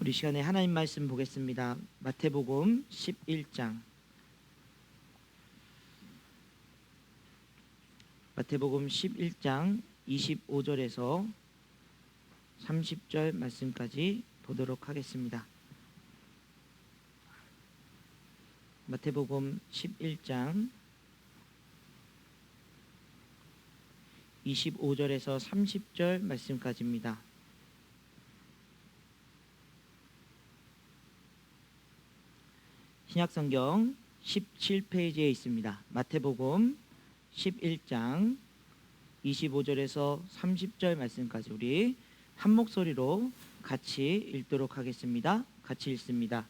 우리 시간에 하나님 말씀 보겠습니다. 마태복음 11장. 마태복음 11장 25절에서 30절 말씀까지 보도록 하겠습니다. 마태복음 11장 25절에서 30절 말씀까지입니다. 신약성경 17페이지에 있습니다. 마태복음 11장 25절에서 30절 말씀까지 우리 한 목소리로 같이 읽도록 하겠습니다. 같이 읽습니다.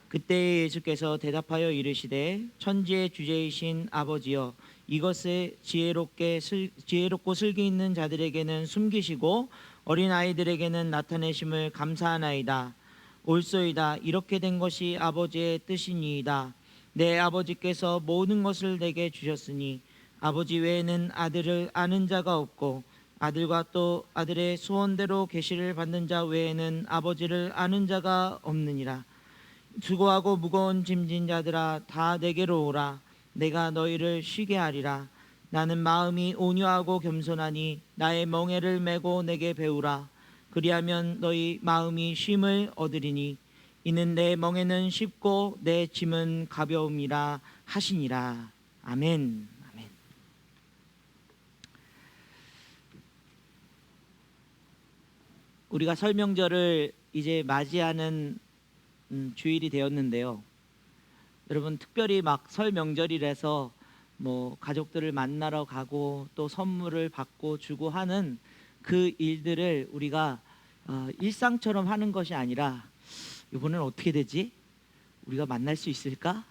그때 예수께서 대답하여 이르시되 천지의 주제이신 아버지여, 이것을 지혜롭고 슬기 있는 자들에게는 숨기시고 어린 아이들에게는 나타내심을 감사하나이다. 옳소이다. 이렇게 된 것이 아버지의 뜻이니이다. 내 아버지께서 모든 것을 내게 주셨으니 아버지 외에는 아들을 아는 자가 없고 아들과 또 아들의 소원대로 계시를 받는 자 외에는 아버지를 아는 자가 없느니라. 수고하고 무거운 짐진 자들아, 다 내게로 오라. 내가 너희를 쉬게 하리라. 나는 마음이 온유하고 겸손하니 나의 멍에를 메고 내게 배우라. 그리하면 너희 마음이 쉼을 얻으리니 이는 내 멍에는 쉽고 내 짐은 가벼움이라 하시니라. 아멘. 아멘. 우리가 설 명절을 이제 맞이하는 주일이 되었는데요. 여러분, 특별히 막 설 명절이라서 뭐 가족들을 만나러 가고 또 선물을 받고 주고 하는 그 일들을 우리가 일상처럼 하는 것이 아니라 이번엔 어떻게 되지? 우리가 만날 수 있을까?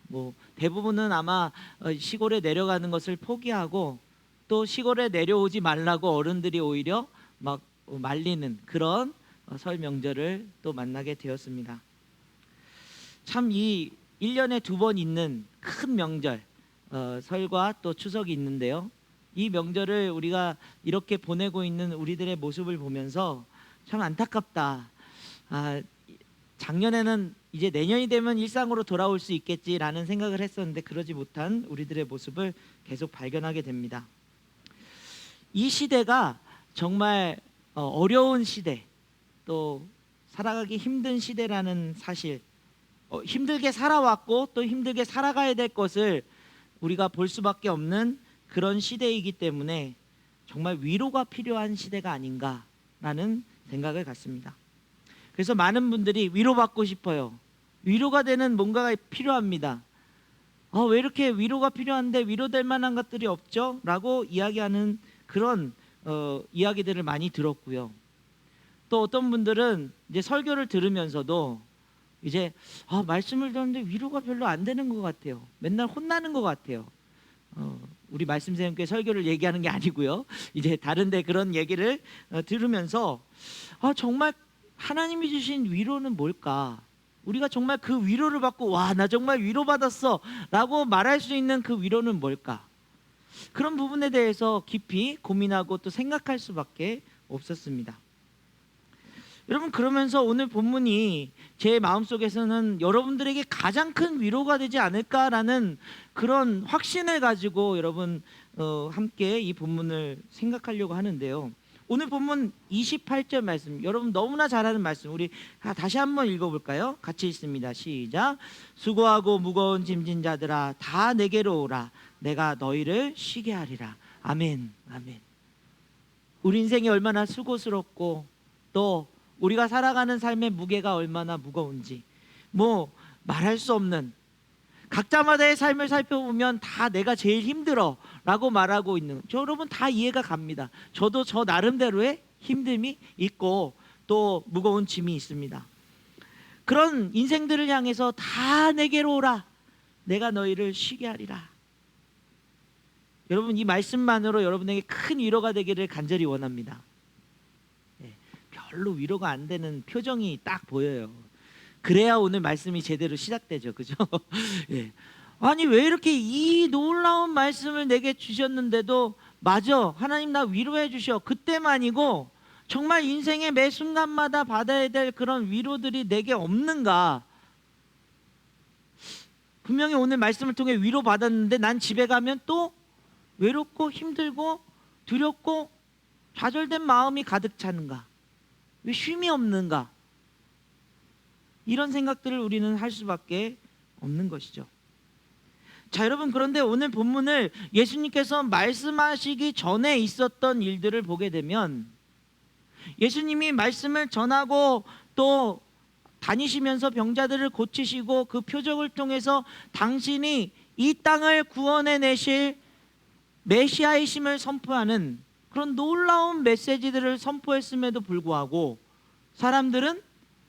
뭐 대부분은 아마 시골에 내려가는 것을 포기하고 또 시골에 내려오지 말라고 어른들이 오히려 막 말리는 그런 설 명절을 또 만나게 되었습니다. 참 이 1년에 2번 있는 큰 명절, 설과 또 추석이 있는데요. 이 명절을 우리가 이렇게 보내고 있는 우리들의 모습을 보면서 참 안타깝다. 작년에는 이제 내년이 되면 일상으로 돌아올 수 있겠지라는 생각을 했었는데 그러지 못한 우리들의 모습을 계속 발견하게 됩니다. 이 시대가 정말 어려운 시대, 또 살아가기 힘든 시대라는 사실, 힘들게 살아왔고 또 힘들게 살아가야 될 것을 우리가 볼 수밖에 없는 그런 시대이기 때문에 정말 위로가 필요한 시대가 아닌가라는 생각을 갖습니다. 그래서 많은 분들이 위로받고 싶어요. 위로가 되는 뭔가가 필요합니다. 왜 이렇게 위로가 필요한데 위로될 만한 것들이 없죠? 라고 이야기하는 그런 이야기들을 많이 들었고요. 또 어떤 분들은 이제 설교를 들으면서도 이제 말씀을 듣는데 위로가 별로 안 되는 것 같아요. 맨날 혼나는 것 같아요. 우리 말씀생님께 설교를 얘기하는 게 아니고요. 이제 다른데 그런 얘기를 들으면서 정말 하나님이 주신 위로는 뭘까? 우리가 정말 그 위로를 받고 나 정말 위로받았어 라고 말할 수 있는 그 위로는 뭘까? 그런 부분에 대해서 깊이 고민하고 또 생각할 수밖에 없었습니다. 여러분, 그러면서 오늘 본문이 제 마음속에서는 여러분들에게 가장 큰 위로가 되지 않을까라는 그런 확신을 가지고 여러분 함께 이 본문을 생각하려고 하는데요. 오늘 본문 28절 말씀, 여러분 너무나 잘 아는 말씀, 우리 다시 한번 읽어볼까요? 같이 읽습니다. 시작. 수고하고 무거운 짐진 자들아, 다 내게로 오라. 내가 너희를 쉬게 하리라. 아멘. 아멘. 우리 인생이 얼마나 수고스럽고 또 우리가 살아가는 삶의 무게가 얼마나 무거운지 뭐 말할 수 없는, 각자마다의 삶을 살펴보면 다 내가 제일 힘들어 라고 말하고 있는, 여러분 다 이해가 갑니다. 저도 저 나름대로의 힘듦이 있고 또 무거운 짐이 있습니다. 그런 인생들을 향해서 다 내게로 오라. 내가 너희를 쉬게 하리라. 여러분, 이 말씀만으로 여러분에게 큰 위로가 되기를 간절히 원합니다. 별로 위로가 안 되는 표정이 딱 보여요. 그래야 오늘 말씀이 제대로 시작되죠. 그죠? 예. 아니, 왜 이렇게 이 놀라운 말씀을 내게 주셨는데도 맞아, 하나님 나 위로해 주셔, 그때만이고 정말 인생의 매 순간마다 받아야 될 그런 위로들이 내게 없는가? 분명히 오늘 말씀을 통해 위로 받았는데 난 집에 가면 또 외롭고 힘들고 두렵고 좌절된 마음이 가득 차는가? 왜 쉼이 없는가? 이런 생각들을 우리는 할 수밖에 없는 것이죠. 자, 여러분, 그런데 오늘 본문을 예수님께서 말씀하시기 전에 있었던 일들을 보게 되면 예수님이 말씀을 전하고 또 다니시면서 병자들을 고치시고 그 표적을 통해서 당신이 이 땅을 구원해 내실 메시아이심을 선포하는 그런 놀라운 메시지들을 선포했음에도 불구하고 사람들은,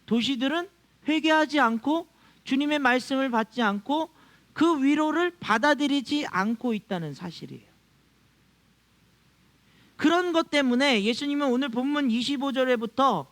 도시들은 회개하지 않고 주님의 말씀을 받지 않고 그 위로를 받아들이지 않고 있다는 사실이에요. 그런 것 때문에 예수님은 오늘 본문 25절에부터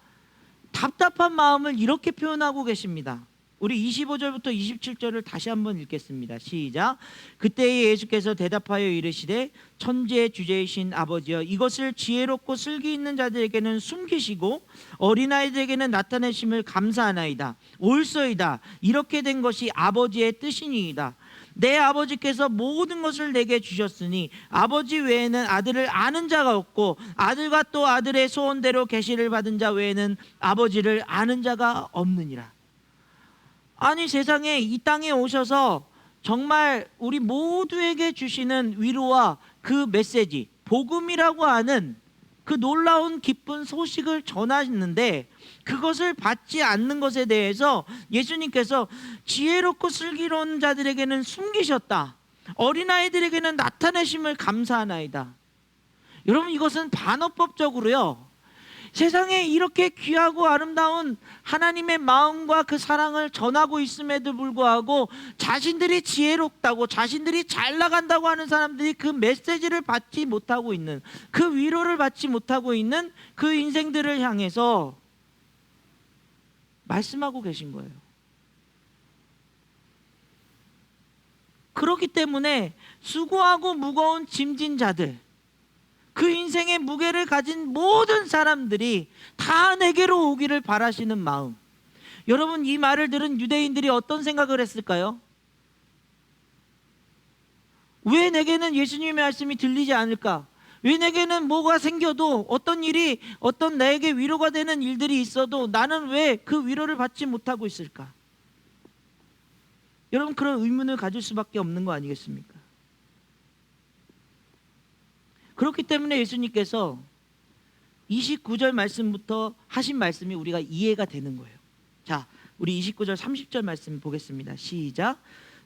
답답한 마음을 이렇게 표현하고 계십니다. 우리 25절부터 27절을 다시 한번 읽겠습니다. 시작. 그때에 예수께서 대답하여 이르시되 천지의 주제이신 아버지여, 이것을 지혜롭고 슬기 있는 자들에게는 숨기시고 어린아이들에게는 나타내심을 감사하나이다. 옳소이다. 이렇게 된 것이 아버지의 뜻이니이다. 내 아버지께서 모든 것을 내게 주셨으니 아버지 외에는 아들을 아는 자가 없고 아들과 또 아들의 소원대로 계시를 받은 자 외에는 아버지를 아는 자가 없느니라. 아니, 세상에 이 땅에 오셔서 정말 우리 모두에게 주시는 위로와 그 메시지, 복음이라고 하는 그 놀라운 기쁜 소식을 전하시는데 그것을 받지 않는 것에 대해서 예수님께서 지혜롭고 슬기로운 자들에게는 숨기셨다. 어린아이들에게는 나타내심을 감사하나이다. 여러분, 이것은 반어법적으로요, 세상에 이렇게 귀하고 아름다운 하나님의 마음과 그 사랑을 전하고 있음에도 불구하고 자신들이 지혜롭다고, 자신들이 잘 나간다고 하는 사람들이 그 메시지를 받지 못하고 있는, 그 위로를 받지 못하고 있는 그 인생들을 향해서 말씀하고 계신 거예요. 그렇기 때문에 수고하고 무거운 짐진 자들, 그 인생의 무게를 가진 모든 사람들이 다 내게로 오기를 바라시는 마음. 여러분, 이 말을 들은 유대인들이 어떤 생각을 했을까요? 왜 내게는 예수님의 말씀이 들리지 않을까? 왜 내게는 뭐가 생겨도, 어떤 일이, 어떤 나에게 위로가 되는 일들이 있어도 나는 왜 그 위로를 받지 못하고 있을까? 여러분, 그런 의문을 가질 수밖에 없는 거 아니겠습니까? 그렇기 때문에 예수님께서 29절 말씀부터 하신 말씀이 우리가 이해가 되는 거예요. 자, 우리 29절 30절 말씀 보겠습니다. 시작.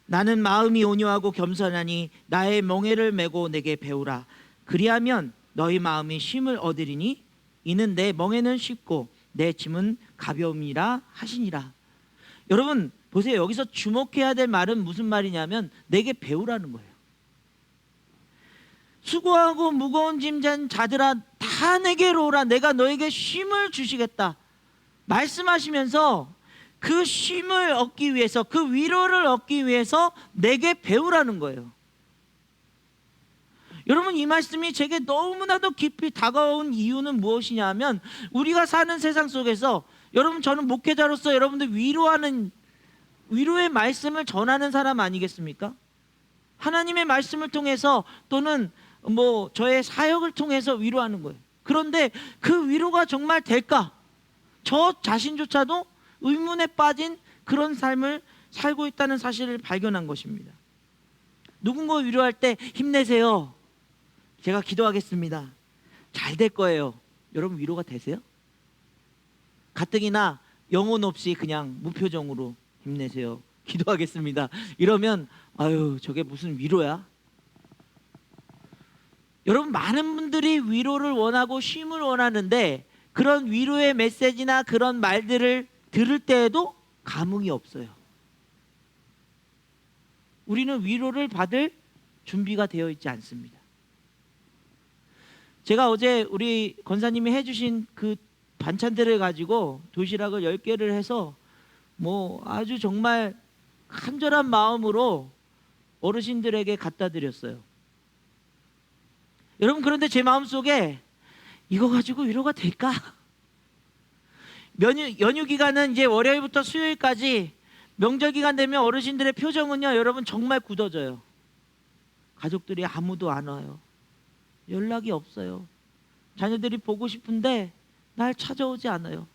나는 마음이 온유하고 겸손하니 나의 멍에를 메고 내게 배우라. 그리하면 너희 마음이 쉼을 얻으리니 이는 내 멍에는 쉽고 내 짐은 가벼움이라 하시니라. 여러분 보세요. 여기서 주목해야 될 말은 무슨 말이냐면 내게 배우라는 거예요. 수고하고 무거운 짐진 자들아 다 내게로 오라. 내가 너에게 쉼을 주시겠다 말씀하시면서 그 쉼을 얻기 위해서, 그 위로를 얻기 위해서 내게 배우라는 거예요. 여러분, 이 말씀이 제게 너무나도 깊이 다가온 이유는 무엇이냐면, 우리가 사는 세상 속에서 여러분, 저는 목회자로서 여러분들 위로의 말씀을 전하는 사람 아니겠습니까? 하나님의 말씀을 통해서 또는 저의 사역을 통해서 위로하는 거예요. 그런데 그 위로가 정말 될까? 저 자신조차도 의문에 빠진 그런 삶을 살고 있다는 사실을 발견한 것입니다. 누군가 위로할 때 힘내세요. 제가 기도하겠습니다. 잘 될 거예요. 여러분 위로가 되세요? 가뜩이나 영혼 없이 그냥 무표정으로 힘내세요. 기도하겠습니다. 이러면 아유 저게 무슨 위로야? 여러분 많은 분들이 위로를 원하고 쉼을 원하는데 그런 위로의 메시지나 그런 말들을 들을 때에도 감흥이 없어요. 우리는 위로를 받을 준비가 되어 있지 않습니다. 제가 어제 우리 권사님이 해주신 그 반찬들을 가지고 도시락을 10개를 해서 아주 정말 간절한 마음으로 어르신들에게 갖다 드렸어요. 여러분 그런데 제 마음속에 이거 가지고 위로가 될까? 연휴 기간은 이제 월요일부터 수요일까지, 명절 기간 되면 어르신들의 표정은요, 여러분 정말 굳어져요. 가족들이 아무도 안 와요. 연락이 없어요. 자녀들이 보고 싶은데 날 찾아오지 않아요.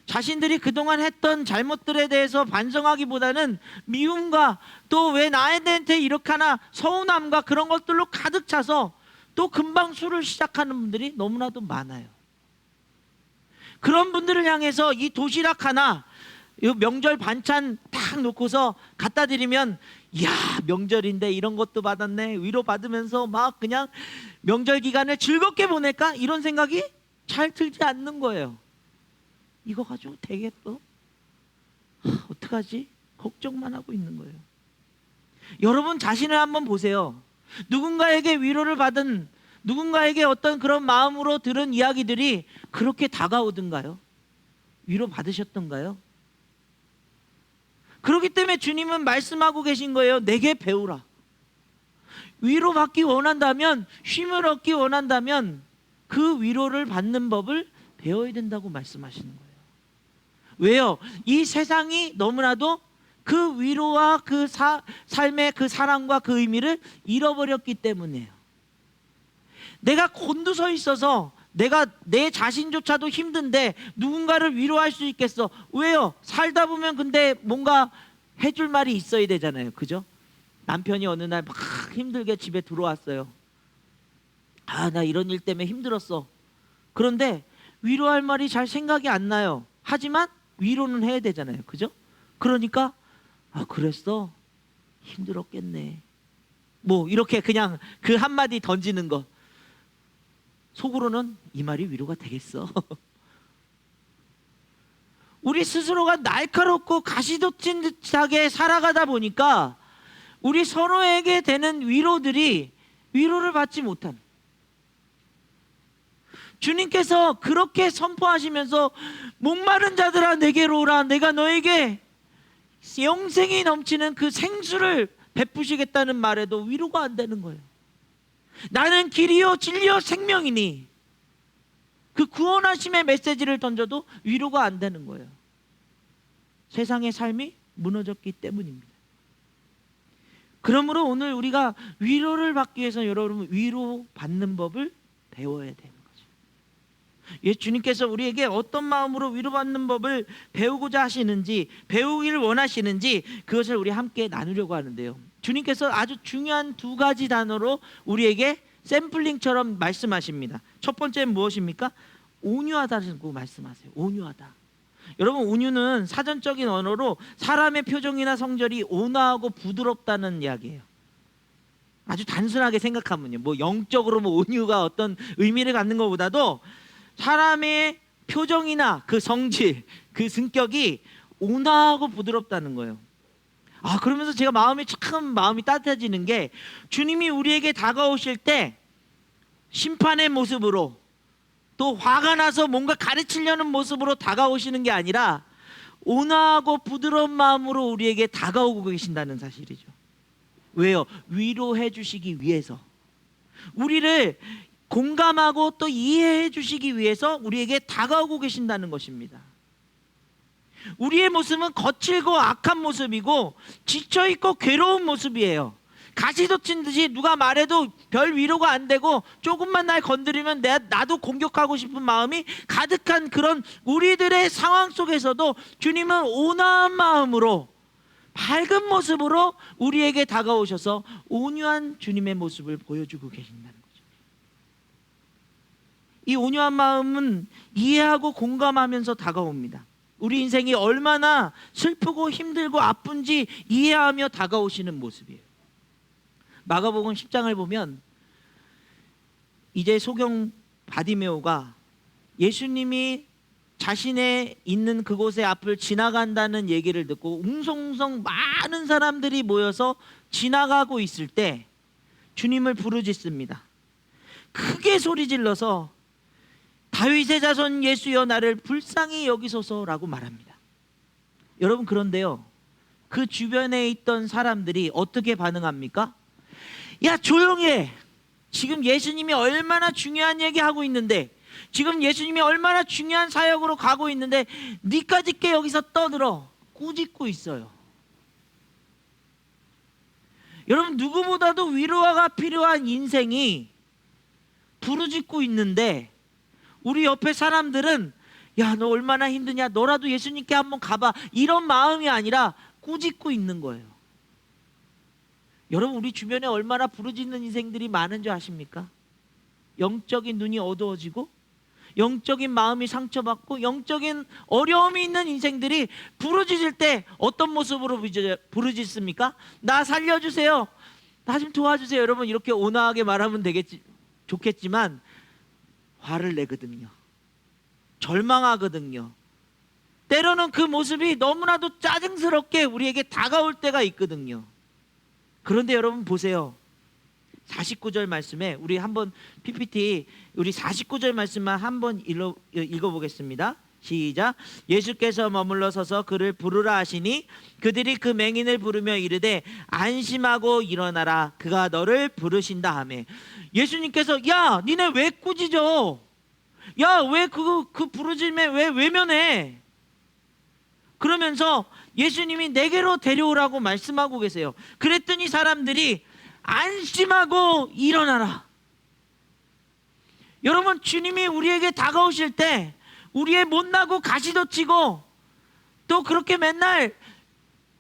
자신들이 그동안 했던 잘못들에 대해서 반성하기보다는 미움과 또 왜 나한테 이렇게 하나 서운함과 그런 것들로 가득 차서 또 금방 술을 시작하는 분들이 너무나도 많아요. 그런 분들을 향해서 이 도시락 하나, 이 명절 반찬 딱 놓고서 갖다 드리면, 이야, 명절인데 이런 것도 받았네, 위로 받으면서 막 그냥 명절 기간을 즐겁게 보낼까? 이런 생각이 잘 들지 않는 거예요. 이거 가지고 되겠어? 어떡하지? 걱정만 하고 있는 거예요. 여러분 자신을 한번 보세요. 누군가에게 위로를 받은, 누군가에게 어떤 그런 마음으로 들은 이야기들이 그렇게 다가오던가요? 위로 받으셨던가요? 그렇기 때문에 주님은 말씀하고 계신 거예요. 내게 배우라. 위로받기 원한다면, 쉼을 얻기 원한다면 그 위로를 받는 법을 배워야 된다고 말씀하시는 거예요. 왜요? 이 세상이 너무나도 그 위로와 그 삶의 그 사랑과 그 의미를 잃어버렸기 때문이에요. 내가 곤두서 있어서 내가 내 자신조차도 힘든데 누군가를 위로할 수 있겠어? 왜요? 살다 보면 근데 뭔가 해줄 말이 있어야 되잖아요. 그죠? 남편이 어느 날 막 힘들게 집에 들어왔어요. 아, 나 이런 일 때문에 힘들었어. 그런데 위로할 말이 잘 생각이 안 나요. 하지만 위로는 해야 되잖아요. 그죠? 그러니까 아, 그랬어? 힘들었겠네. 뭐 이렇게 그냥 그 한마디 던지는 거. 속으로는 이 말이 위로가 되겠어? 우리 스스로가 날카롭고 가시돋친 듯하게 살아가다 보니까 우리 서로에게 되는 위로들이 위로를 받지 못한, 주님께서 그렇게 선포하시면서 목마른 자들아 내게로 오라, 내가 너에게 영생이 넘치는 그 생수를 베푸시겠다는 말에도 위로가 안 되는 거예요. 나는 길이요 진리요 생명이니, 그 구원하심의 메시지를 던져도 위로가 안 되는 거예요. 세상의 삶이 무너졌기 때문입니다. 그러므로 오늘 우리가 위로를 받기 위해서 여러분 위로 받는 법을 배워야 되는 거죠. 예, 주님께서 우리에게 어떤 마음으로 위로받는 법을 배우고자 하시는지, 배우기를 원하시는지 그것을 우리 함께 나누려고 하는데요. 주님께서 아주 중요한 두 가지 단어로 우리에게 샘플링처럼 말씀하십니다. 첫 번째는 무엇입니까? 온유하다고 말씀하세요. 온유하다. 여러분, 온유는 사전적인 언어로 사람의 표정이나 성절이 온화하고 부드럽다는 이야기예요. 아주 단순하게 생각하면요, 뭐 영적으로 뭐 온유가 어떤 의미를 갖는 것보다도 사람의 표정이나 그 성질, 그 성격이 온화하고 부드럽다는 거예요. 아, 그러면서 제가 마음이 따뜻해지는 게, 주님이 우리에게 다가오실 때 심판의 모습으로, 또 화가 나서 뭔가 가르치려는 모습으로 다가오시는 게 아니라 온화하고 부드러운 마음으로 우리에게 다가오고 계신다는 사실이죠. 왜요? 위로해 주시기 위해서, 우리를 공감하고 또 이해해 주시기 위해서 우리에게 다가오고 계신다는 것입니다. 우리의 모습은 거칠고 악한 모습이고 지쳐있고 괴로운 모습이에요. 가시돋친 듯이 누가 말해도 별 위로가 안 되고 조금만 날 건드리면 나도 공격하고 싶은 마음이 가득한 그런 우리들의 상황 속에서도 주님은 온화한 마음으로, 밝은 모습으로 우리에게 다가오셔서 온유한 주님의 모습을 보여주고 계신다는 거죠. 이 온유한 마음은 이해하고 공감하면서 다가옵니다. 우리 인생이 얼마나 슬프고 힘들고 아픈지 이해하며 다가오시는 모습이에요. 마가복음 10장을 보면 이제 소경 바디메오가 예수님이 자신의 있는 그곳의 앞을 지나간다는 얘기를 듣고 웅성웅성 많은 사람들이 모여서 지나가고 있을 때 주님을 부르짖습니다. 크게 소리질러서 다윗의 자손 예수여 나를 불쌍히 여기소서라고 말합니다. 여러분, 그런데요, 그 주변에 있던 사람들이 어떻게 반응합니까? 야, 조용히 해. 지금 예수님이 얼마나 중요한 얘기하고 있는데, 지금 예수님이 얼마나 중요한 사역으로 가고 있는데 니까짓게 여기서 떠들어 꾸짖고 있어요. 여러분, 누구보다도 위로가 필요한 인생이 부르짖고 있는데 우리 옆에 사람들은 야, 너 얼마나 힘드냐, 너라도 예수님께 한번 가봐, 이런 마음이 아니라 꾸짖고 있는 거예요. 여러분, 우리 주변에 얼마나 부르짖는 인생들이 많은 줄 아십니까? 영적인 눈이 어두워지고 영적인 마음이 상처받고 영적인 어려움이 있는 인생들이 부르짖을 때 어떤 모습으로 부르짖습니까? 나 살려주세요, 나 좀 도와주세요. 여러분, 이렇게 온화하게 말하면 좋겠지만 화를 내거든요. 절망하거든요. 때로는 그 모습이 너무나도 짜증스럽게 우리에게 다가올 때가 있거든요. 그런데 여러분 보세요. 49절 말씀에 우리 한번 PPT 우리 49절 말씀만 한번 읽어보겠습니다. 시작. 예수께서 머물러 서서 그를 부르라 하시니 그들이 그 맹인을 부르며 이르되 안심하고 일어나라, 그가 너를 부르신다 하매. 예수님께서 야, 니네 왜 꾸짖어? 야, 왜 그 부르짖음에 왜 외면해? 그러면서 예수님이 내게로 데려오라고 말씀하고 계세요. 그랬더니 사람들이 안심하고 일어나라. 여러분, 주님이 우리에게 다가오실 때 우리의 못나고 가시도 치고 또 그렇게 맨날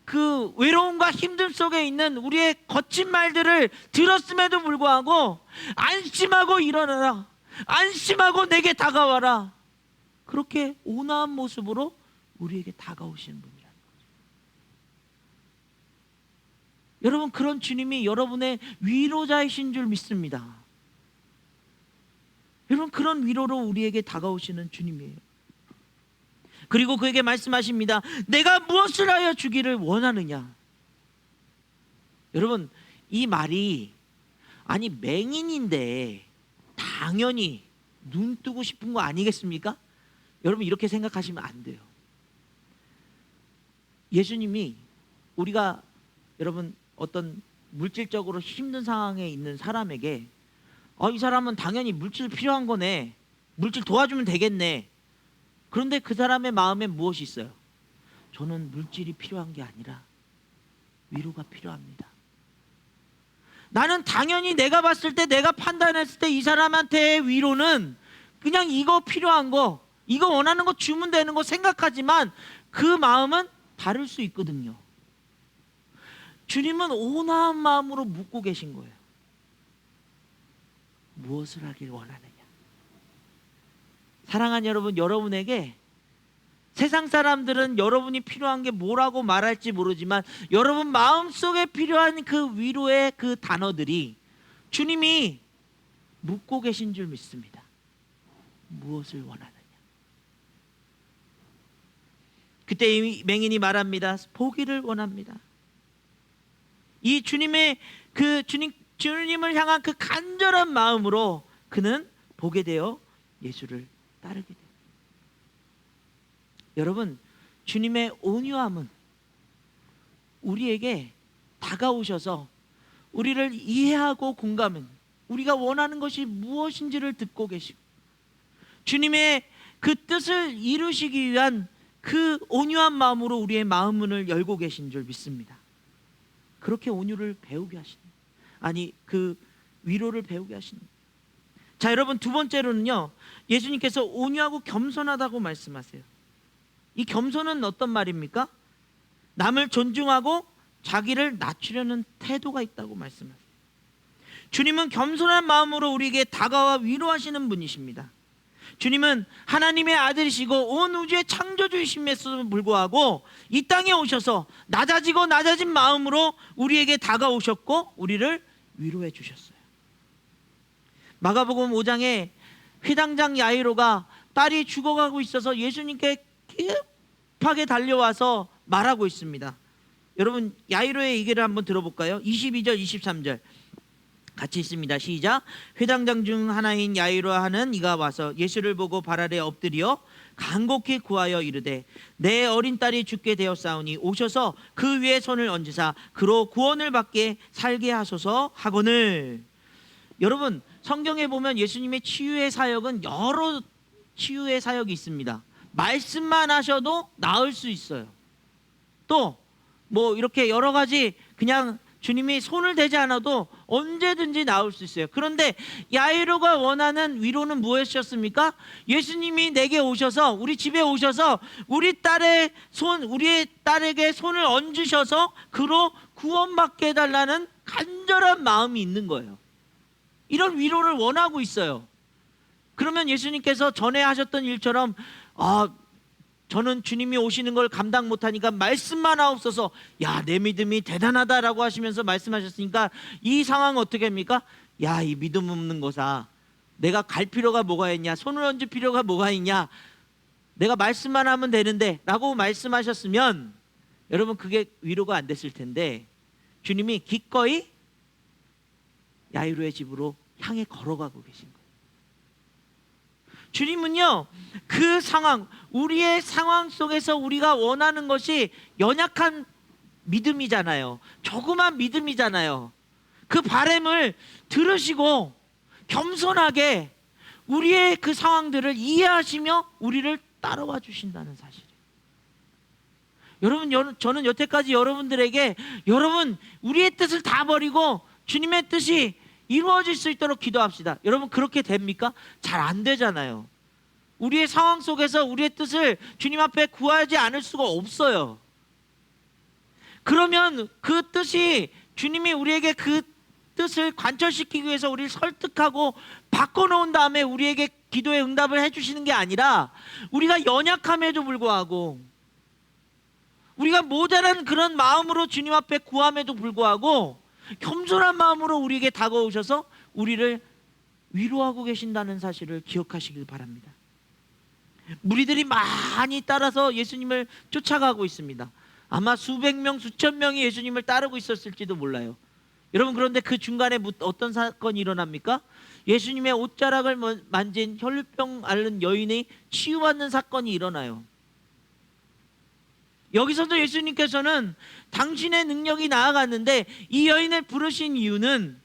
그 외로움과 힘듦 속에 있는 우리의 거친 말들을 들었음에도 불구하고 안심하고 일어나라, 안심하고 내게 다가와라, 그렇게 온화한 모습으로 우리에게 다가오시는 분이라는 거죠. 여러분, 그런 주님이 여러분의 위로자이신 줄 믿습니다. 여러분, 그런 위로로 우리에게 다가오시는 주님이에요. 그리고 그에게 말씀하십니다. 내가 무엇을 하여 주기를 원하느냐? 여러분, 이 말이 아니 맹인인데 당연히 눈 뜨고 싶은 거 아니겠습니까? 여러분, 이렇게 생각하시면 안 돼요. 예수님이 우리가 여러분 어떤 물질적으로 힘든 상황에 있는 사람에게 이 사람은 당연히 물질 필요한 거네, 물질 도와주면 되겠네. 그런데 그 사람의 마음에 무엇이 있어요? 저는 물질이 필요한 게 아니라 위로가 필요합니다. 나는 당연히 내가 봤을 때, 내가 판단했을 때 이 사람한테의 위로는 그냥 이거 필요한 거, 이거 원하는 거 주면 되는 거 생각하지만 그 마음은 다를 수 있거든요. 주님은 온화한 마음으로 묻고 계신 거예요. 무엇을 하길 원하느냐? 사랑하는 여러분, 여러분에게 세상 사람들은 여러분이 필요한 게 뭐라고 말할지 모르지만 여러분 마음속에 필요한 그 위로의 그 단어들이 주님이 묻고 계신 줄 믿습니다. 무엇을 원하느냐? 그때 이 맹인이 말합니다. 보기를 원합니다. 이 주님의 그 주님을 향한 그 간절한 마음으로 그는 보게 되어 예수를 따르게 됩니다. 여러분, 주님의 온유함은 우리에게 다가오셔서 우리를 이해하고 공감은 우리가 원하는 것이 무엇인지를 듣고 계시고 주님의 그 뜻을 이루시기 위한 그 온유한 마음으로 우리의 마음문을 열고 계신 줄 믿습니다. 그렇게 온유를 배우게 하시는, 아니 그 위로를 배우게 하시는. 자, 여러분, 두 번째로는요, 예수님께서 온유하고 겸손하다고 말씀하세요. 이 겸손은 어떤 말입니까? 남을 존중하고 자기를 낮추려는 태도가 있다고 말씀하세요. 주님은 겸손한 마음으로 우리에게 다가와 위로하시는 분이십니다. 주님은 하나님의 아들이시고 온 우주의 창조주이심에도 불구하고 이 땅에 오셔서 낮아지고 낮아진 마음으로 우리에게 다가오셨고 우리를 위로해 주셨어요. 마가복음 5장에 회당장 야이로가 딸이 죽어가고 있어서 예수님께 급하게 달려와서 말하고 있습니다. 여러분, 야이로의 얘기를 한번 들어볼까요? 22절 23절 같이 있습니다. 시작. 회당장 중 하나인 야이로 하는 이가 와서 예수를 보고 발 아래 엎드려 간곡히 구하여 이르되 내 어린 딸이 죽게 되었사오니 오셔서 그 위에 손을 얹으사 그로 구원을 받게 살게 하소서 하거늘. 여러분 성경에 보면 예수님의 치유의 사역은 여러 치유의 사역이 있습니다. 말씀만 하셔도 나을 수 있어요. 또 뭐 이렇게 여러 가지 그냥 주님이 손을 대지 않아도 언제든지 나올 수 있어요. 그런데 야이로가 원하는 위로는 무엇이었습니까? 예수님이 내게 오셔서, 우리 집에 오셔서 우리의 딸에게 손을 얹으셔서 그로 구원받게 해달라는 간절한 마음이 있는 거예요. 이런 위로를 원하고 있어요. 그러면 예수님께서 전에 하셨던 일처럼 저는 주님이 오시는 걸 감당 못하니까 말씀만 하옵소서, 야 내 믿음이 대단하다라고 하시면서 말씀하셨으니까 이 상황은 어떻게 합니까? 야 이 믿음 없는 거사, 내가 갈 필요가 뭐가 있냐, 손을 얹을 필요가 뭐가 있냐, 내가 말씀만 하면 되는데 라고 말씀하셨으면 여러분 그게 위로가 안 됐을 텐데, 주님이 기꺼이 야이로의 집으로 향해 걸어가고 계신 거예요. 주님은요, 그 상황, 우리의 상황 속에서 우리가 원하는 것이 연약한 믿음이잖아요. 조그만 믿음이잖아요. 그 바람을 들으시고 겸손하게 우리의 그 상황들을 이해하시며 우리를 따라와 주신다는 사실이에요. 여러분, 저는 여태까지 여러분들에게 여러분 우리의 뜻을 다 버리고 주님의 뜻이 이루어질 수 있도록 기도합시다. 여러분 그렇게 됩니까? 잘 안 되잖아요. 우리의 상황 속에서 우리의 뜻을 주님 앞에 구하지 않을 수가 없어요. 그러면 그 뜻이, 주님이 우리에게 그 뜻을 관철시키기 위해서 우리를 설득하고 바꿔놓은 다음에 우리에게 기도에 응답을 해주시는 게 아니라, 우리가 연약함에도 불구하고, 우리가 모자란 그런 마음으로 주님 앞에 구함에도 불구하고 겸손한 마음으로 우리에게 다가오셔서 우리를 위로하고 계신다는 사실을 기억하시길 바랍니다. 무리들이 많이 따라서 예수님을 쫓아가고 있습니다. 아마 수백 명, 수천 명이 예수님을 따르고 있었을지도 몰라요. 여러분 그런데 그 중간에 어떤 사건이 일어납니까? 예수님의 옷자락을 만진 혈루병 앓는 여인이 치유받는 사건이 일어나요. 여기서도 예수님께서는 당신의 능력이 나아갔는데 이 여인을 부르신 이유는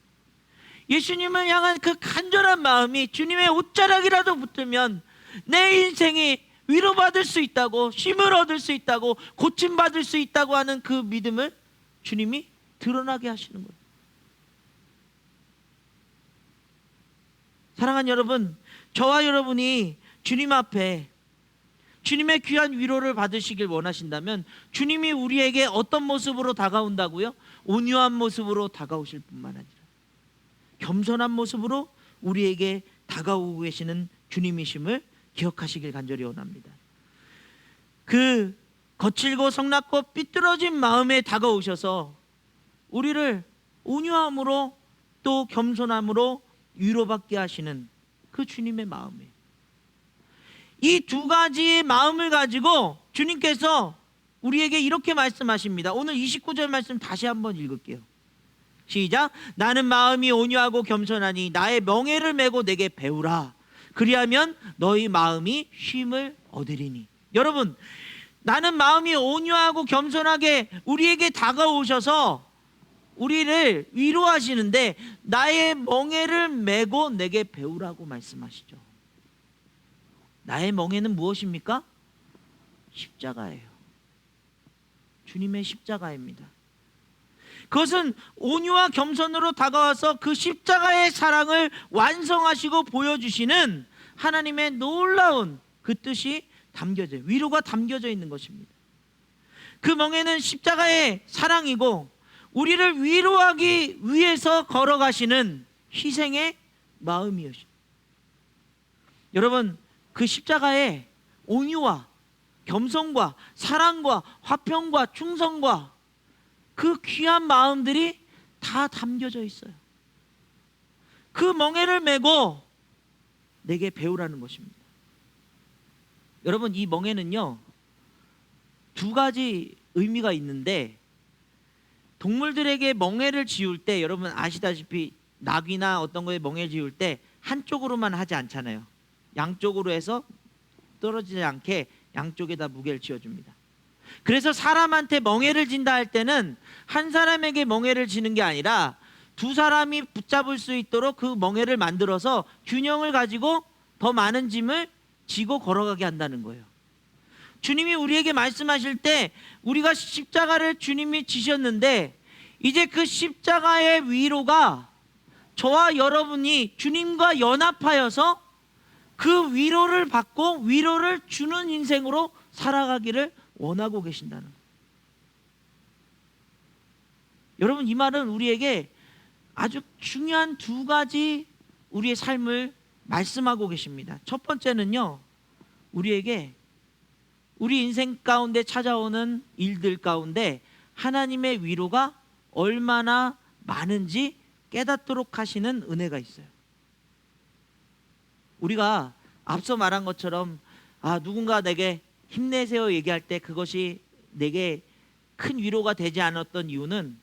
예수님을 향한 그 간절한 마음이, 주님의 옷자락이라도 붙으면 내 인생이 위로받을 수 있다고, 쉼을 얻을 수 있다고, 고침받을 수 있다고 하는 그 믿음을 주님이 드러나게 하시는 거예요. 사랑하는 여러분, 저와 여러분이 주님 앞에 주님의 귀한 위로를 받으시길 원하신다면 주님이 우리에게 어떤 모습으로 다가온다고요? 온유한 모습으로 다가오실 뿐만 아니라 겸손한 모습으로 우리에게 다가오고 계시는 주님이심을 기억하시길 간절히 원합니다. 그 거칠고 성났고 삐뚤어진 마음에 다가오셔서 우리를 온유함으로 또 겸손함으로 위로받게 하시는 그 주님의 마음이에요. 이 두 가지의 마음을 가지고 주님께서 우리에게 이렇게 말씀하십니다. 오늘 29절 말씀 다시 한번 읽을게요. 시작. 나는 마음이 온유하고 겸손하니 나의 멍에를 메고 내게 배우라. 그리하면 너희 마음이 쉼을 얻으리니. 여러분, 나는 마음이 온유하고 겸손하게 우리에게 다가오셔서 우리를 위로하시는데 나의 멍에를 메고 내게 배우라고 말씀하시죠. 나의 멍에는 무엇입니까? 십자가예요. 주님의 십자가입니다. 그것은 온유와 겸손으로 다가와서 그 십자가의 사랑을 완성하시고 보여주시는 하나님의 놀라운 그 뜻이 담겨져, 위로가 담겨져 있는 것입니다. 그 멍에는 십자가의 사랑이고 우리를 위로하기 위해서 걸어가시는 희생의 마음이었습니다. 여러분, 그 십자가에 온유와 겸손과 사랑과 화평과 충성과 그 귀한 마음들이 다 담겨져 있어요. 그 멍에를 메고 내게 배우라는 것입니다. 여러분, 이 멍에는요 두 가지 의미가 있는데, 동물들에게 멍에를 지울 때 여러분 아시다시피 낙이나 어떤 거에 멍에 지울 때 한쪽으로만 하지 않잖아요. 양쪽으로 해서 떨어지지 않게 양쪽에다 무게를 지어줍니다. 그래서 사람한테 멍에를 진다 할 때는 한 사람에게 멍에를 지는 게 아니라 두 사람이 붙잡을 수 있도록 그 멍에를 만들어서 균형을 가지고 더 많은 짐을 지고 걸어가게 한다는 거예요. 주님이 우리에게 말씀하실 때 우리가 십자가를 주님이 지셨는데 이제 그 십자가의 위로가 저와 여러분이 주님과 연합하여서 그 위로를 받고 위로를 주는 인생으로 살아가기를 원하고 계신다는 거예요. 여러분, 이 말은 우리에게 아주 중요한 두 가지 우리의 삶을 말씀하고 계십니다. 첫 번째는요, 우리에게 우리 인생 가운데 찾아오는 일들 가운데 하나님의 위로가 얼마나 많은지 깨닫도록 하시는 은혜가 있어요. 우리가 앞서 말한 것처럼 누군가 내게 힘내세요 얘기할 때 그것이 내게 큰 위로가 되지 않았던 이유는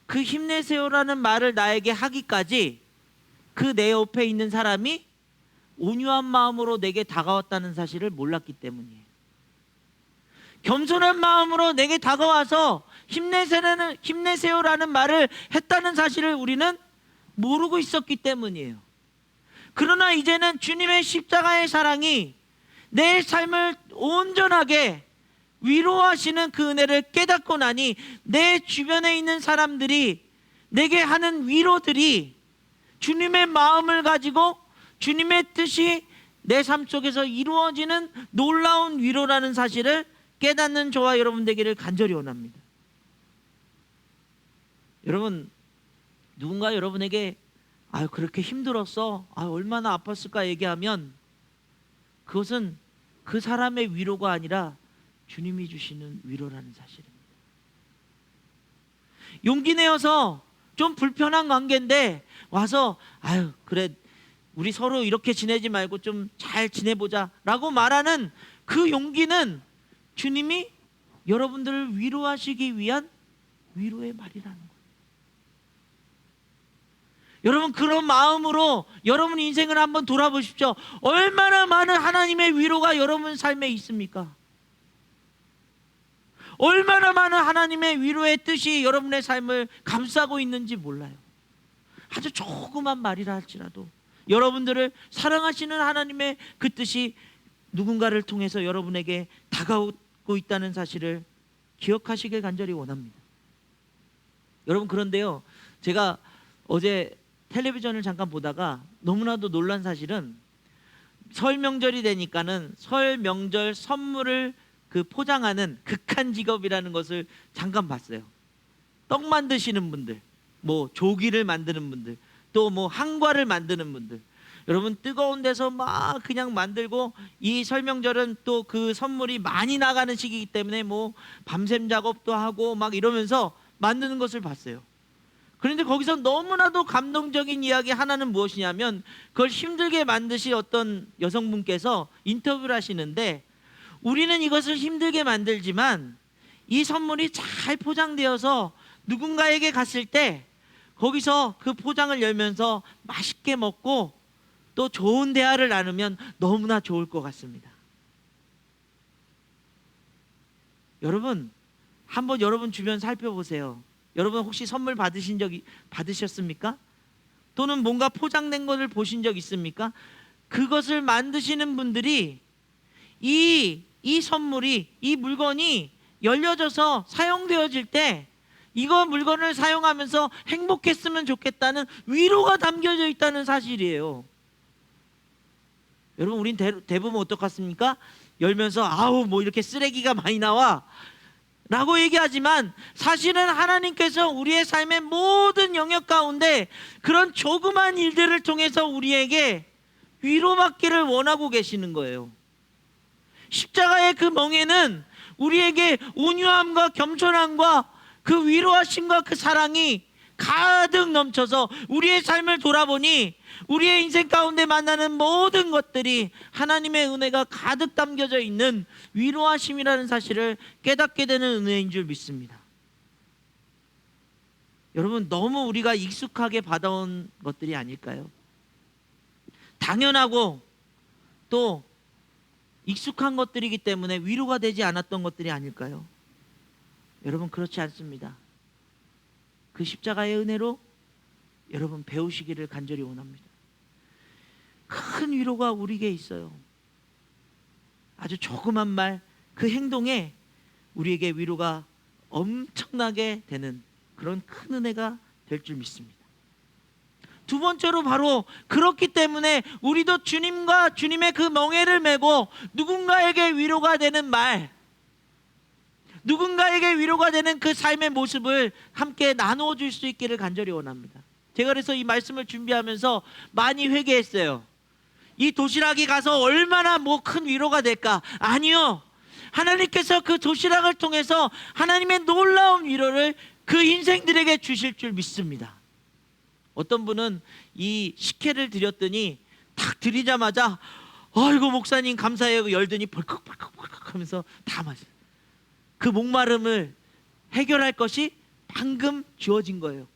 그 힘내세요라는 말을 나에게 하기까지 그 내 옆에 있는 사람이 온유한 마음으로 내게 다가왔다는 사실을 몰랐기 때문이에요. 겸손한 마음으로 내게 다가와서 힘내세요라는 말을 했다는 사실을 우리는 모르고 있었기 때문이에요. 그러나 이제는 주님의 십자가의 사랑이 내 삶을 온전하게 위로하시는 그 은혜를 깨닫고 나니 내 주변에 있는 사람들이 내게 하는 위로들이 주님의 마음을 가지고 주님의 뜻이 내 삶 속에서 이루어지는 놀라운 위로라는 사실을 깨닫는 저와 여러분 되기를 간절히 원합니다. 여러분, 누군가 여러분에게 그렇게 힘들었어, 얼마나 아팠을까 얘기하면 그것은 그 사람의 위로가 아니라 주님이 주시는 위로라는 사실입니다. 용기 내어서 좀 불편한 관계인데 와서 그래 우리 서로 이렇게 지내지 말고 좀 잘 지내보자 라고 말하는 그 용기는 주님이 여러분들을 위로하시기 위한 위로의 말이라는 거예요. 여러분, 그런 마음으로 여러분 인생을 한번 돌아보십시오. 얼마나 많은 하나님의 위로가 여러분 삶에 있습니까? 얼마나 많은 하나님의 위로의 뜻이 여러분의 삶을 감싸고 있는지 몰라요. 아주 조그만 말이라 할지라도 여러분들을 사랑하시는 하나님의 그 뜻이 누군가를 통해서 여러분에게 다가오고 있다는 사실을 기억하시길 간절히 원합니다. 여러분, 그런데요, 제가 어제 텔레비전을 잠깐 보다가 너무나도 놀란 사실은 설 명절이 되니까는 설 명절 선물을 포장하는 극한 직업이라는 것을 잠깐 봤어요. 떡 만드시는 분들, 조기를 만드는 분들, 또 한과를 만드는 분들, 여러분 뜨거운 데서 막 그냥 만들고, 이 설명절은 또 그 선물이 많이 나가는 시기이기 때문에 밤샘 작업도 하고 막 이러면서 만드는 것을 봤어요. 그런데 거기서 너무나도 감동적인 이야기 하나는 무엇이냐면, 그걸 힘들게 만드신 어떤 여성분께서 인터뷰를 하시는데, 우리는 이것을 힘들게 만들지만 이 선물이 잘 포장되어서 누군가에게 갔을 때 거기서 그 포장을 열면서 맛있게 먹고 또 좋은 대화를 나누면 너무나 좋을 것 같습니다. 여러분, 한번 여러분 주변 살펴보세요. 여러분 혹시 선물 받으셨습니까? 또는 뭔가 포장된 것을 보신 적 있습니까? 그것을 만드시는 분들이 이 선물이, 이 물건이 열려져서 사용되어질 때 이거 물건을 사용하면서 행복했으면 좋겠다는 위로가 담겨져 있다는 사실이에요. 여러분, 우린 대부분 어떡하십니까? 열면서 이렇게 쓰레기가 많이 나와 라고 얘기하지만, 사실은 하나님께서 우리의 삶의 모든 영역 가운데 그런 조그만 일들을 통해서 우리에게 위로받기를 원하고 계시는 거예요. 십자가의 그 멍에는 우리에게 온유함과 겸손함과 그 위로하심과 그 사랑이 가득 넘쳐서 우리의 삶을 돌아보니 우리의 인생 가운데 만나는 모든 것들이 하나님의 은혜가 가득 담겨져 있는 위로하심이라는 사실을 깨닫게 되는 은혜인 줄 믿습니다. 여러분, 너무 우리가 익숙하게 받아온 것들이 아닐까요? 당연하고 또 익숙한 것들이기 때문에 위로가 되지 않았던 것들이 아닐까요? 여러분, 그렇지 않습니다. 그 십자가의 은혜로 여러분 배우시기를 간절히 원합니다. 큰 위로가 우리에게 있어요. 아주 조그만 말, 그 행동에 우리에게 위로가 엄청나게 되는 그런 큰 은혜가 될 줄 믿습니다. 두 번째로 바로 그렇기 때문에 우리도 주님과 주님의 그 멍에를 메고 누군가에게 위로가 되는 말, 누군가에게 위로가 되는 그 삶의 모습을 함께 나누어 줄 수 있기를 간절히 원합니다. 제가 그래서 이 말씀을 준비하면서 많이 회개했어요. 이 도시락이 가서 얼마나 뭐 큰 위로가 될까? 아니요. 하나님께서 그 도시락을 통해서 하나님의 놀라운 위로를 그 인생들에게 주실 줄 믿습니다. 어떤 분은 이 식혜를 드렸더니 딱 드리자마자 아이고 목사님 감사해요 열더니 벌컥벌컥 하면서 다 마셔요. 그 목마름을 해결할 것이 방금 주어진 거예요.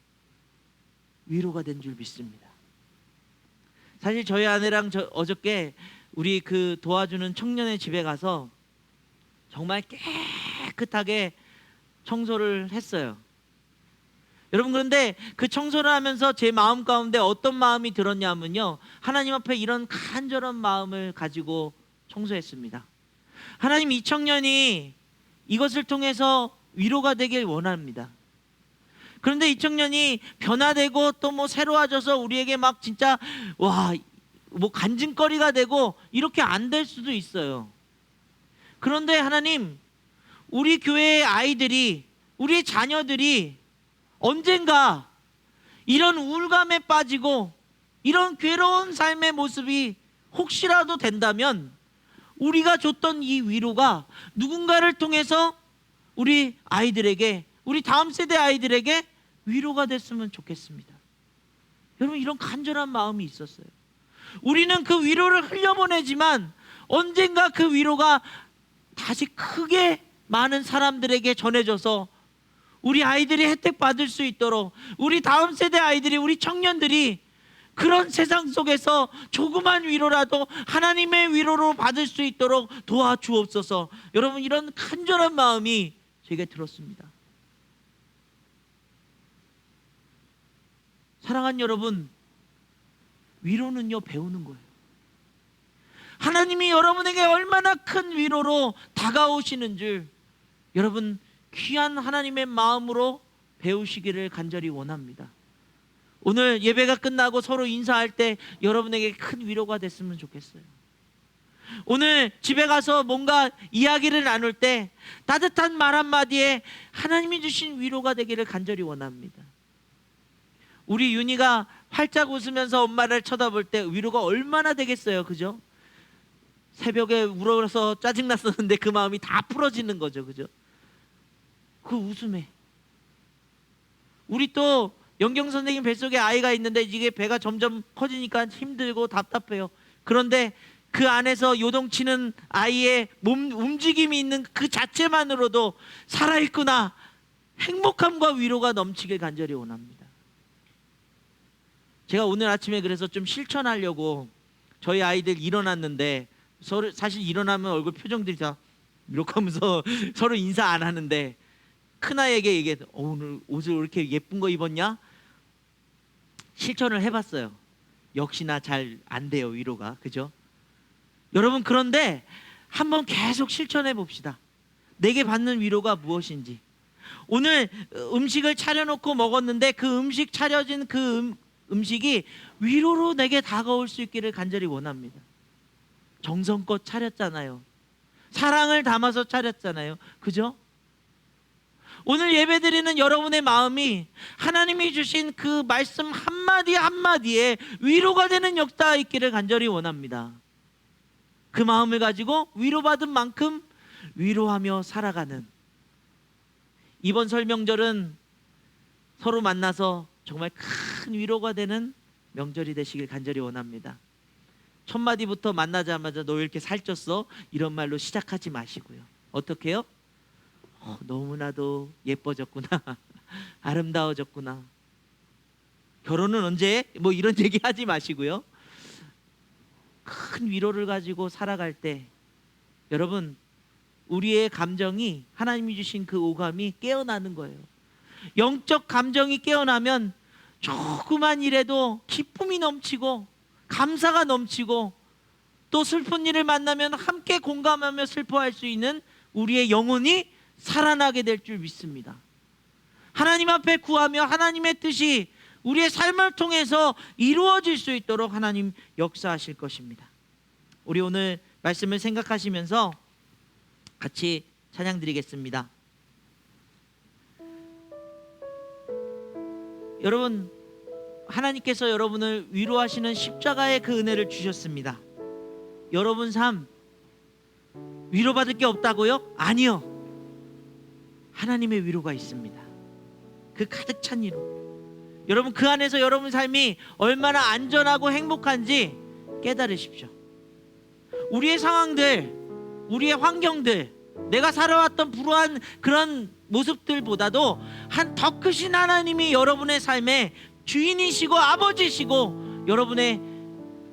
위로가 된 줄 믿습니다. 사실 저희 아내랑 어저께 우리 그 도와주는 청년의 집에 가서 정말 깨끗하게 청소를 했어요. 여러분, 그런데 그 청소를 하면서 제 마음 가운데 어떤 마음이 들었냐면요, 하나님 앞에 이런 간절한 마음을 가지고 청소했습니다. 하나님, 이 청년이 이것을 통해서 위로가 되길 원합니다. 그런데 이 청년이 변화되고 또 뭐 새로워져서 우리에게 막 진짜 와 뭐 간증거리가 되고 이렇게 안 될 수도 있어요. 그런데 하나님, 우리 교회의 아이들이, 우리의 자녀들이 언젠가 이런 우울감에 빠지고 이런 괴로운 삶의 모습이 혹시라도 된다면 우리가 줬던 이 위로가 누군가를 통해서 우리 아이들에게, 우리 다음 세대 아이들에게 위로가 됐으면 좋겠습니다. 여러분, 이런 간절한 마음이 있었어요. 우리는 그 위로를 흘려보내지만 언젠가 그 위로가 다시 크게 많은 사람들에게 전해져서 우리 아이들이 혜택 받을 수 있도록, 우리 다음 세대 아이들이, 우리 청년들이 그런 세상 속에서 조그만 위로라도 하나님의 위로로 받을 수 있도록 도와주옵소서. 여러분, 이런 간절한 마음이 제게 들었습니다. 사랑하는 여러분, 위로는요, 배우는 거예요. 하나님이 여러분에게 얼마나 큰 위로로 다가오시는 줄 여러분 귀한 하나님의 마음으로 배우시기를 간절히 원합니다. 오늘 예배가 끝나고 서로 인사할 때 여러분에게 큰 위로가 됐으면 좋겠어요. 오늘 집에 가서 뭔가 이야기를 나눌 때 따뜻한 말 한마디에 하나님이 주신 위로가 되기를 간절히 원합니다. 우리 윤희가 활짝 웃으면서 엄마를 쳐다볼 때 위로가 얼마나 되겠어요, 그죠? 새벽에 울어서 짜증났었는데 그 마음이 다 풀어지는 거죠, 그죠? 그 웃음에. 우리 또 영경 선생님 뱃속에 아이가 있는데 이게 배가 점점 커지니까 힘들고 답답해요. 그런데 그 안에서 요동치는 아이의 몸 움직임이 있는 그 자체만으로도 살아있구나, 행복함과 위로가 넘치길 간절히 원합니다. 제가 오늘 아침에 그래서 좀 실천하려고 저희 아이들 일어났는데, 서로 사실 일어나면 얼굴 표정들이 다 이렇게 하면서 서로 인사 안 하는데 큰아이에게 얘기해서 오늘 옷을 이렇게 예쁜 거 입었냐? 실천을 해봤어요. 역시나 잘 안 돼요, 위로가. 그죠? 여러분, 그런데 한번 계속 실천해 봅시다. 내게 받는 위로가 무엇인지. 오늘 음식을 차려놓고 먹었는데 그 음식 차려진 그 음식이 위로로 내게 다가올 수 있기를 간절히 원합니다. 정성껏 차렸잖아요. 사랑을 담아서 차렸잖아요. 그죠? 오늘 예배드리는 여러분의 마음이 하나님이 주신 그 말씀 한마디 한마디에 위로가 되는 역사가 있기를 간절히 원합니다. 그 마음을 가지고 위로받은 만큼 위로하며 살아가는, 이번 설명절은 서로 만나서 정말 큰 위로가 되는 명절이 되시길 간절히 원합니다. 첫 마디부터 만나자마자 너 왜 이렇게 살쪘어? 이런 말로 시작하지 마시고요. 어떻게 해요? 너무나도 예뻐졌구나. 아름다워졌구나. 결혼은 언제 해? 뭐 이런 얘기 하지 마시고요. 큰 위로를 가지고 살아갈 때 여러분, 우리의 감정이, 하나님이 주신 그 오감이 깨어나는 거예요. 영적 감정이 깨어나면 조그만 일에도 기쁨이 넘치고 감사가 넘치고 또 슬픈 일을 만나면 함께 공감하며 슬퍼할 수 있는 우리의 영혼이 살아나게 될 줄 믿습니다. 하나님 앞에 구하며 하나님의 뜻이 우리의 삶을 통해서 이루어질 수 있도록 하나님 역사하실 것입니다. 우리 오늘 말씀을 생각하시면서 같이 찬양 드리겠습니다. 여러분, 하나님께서 여러분을 위로하시는 십자가의 그 은혜를 주셨습니다. 여러분 삶 위로받을 게 없다고요? 아니요. 하나님의 위로가 있습니다. 그 가득 찬 위로. 여러분, 그 안에서 여러분 삶이 얼마나 안전하고 행복한지 깨달으십시오. 우리의 상황들, 우리의 환경들, 내가 살아왔던 불우한 그런 모습들보다도 더 크신 하나님이 여러분의 삶의 주인이시고 아버지시고 여러분의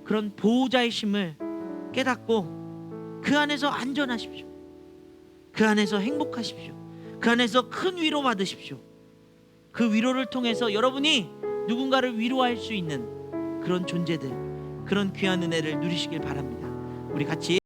그런 보호자이심을 깨닫고 그 안에서 안전하십시오. 그 안에서 행복하십시오. 그 안에서 큰 위로 받으십시오. 그 위로를 통해서 여러분이 누군가를 위로할 수 있는 그런 존재들, 그런 귀한 은혜를 누리시길 바랍니다. 우리 같이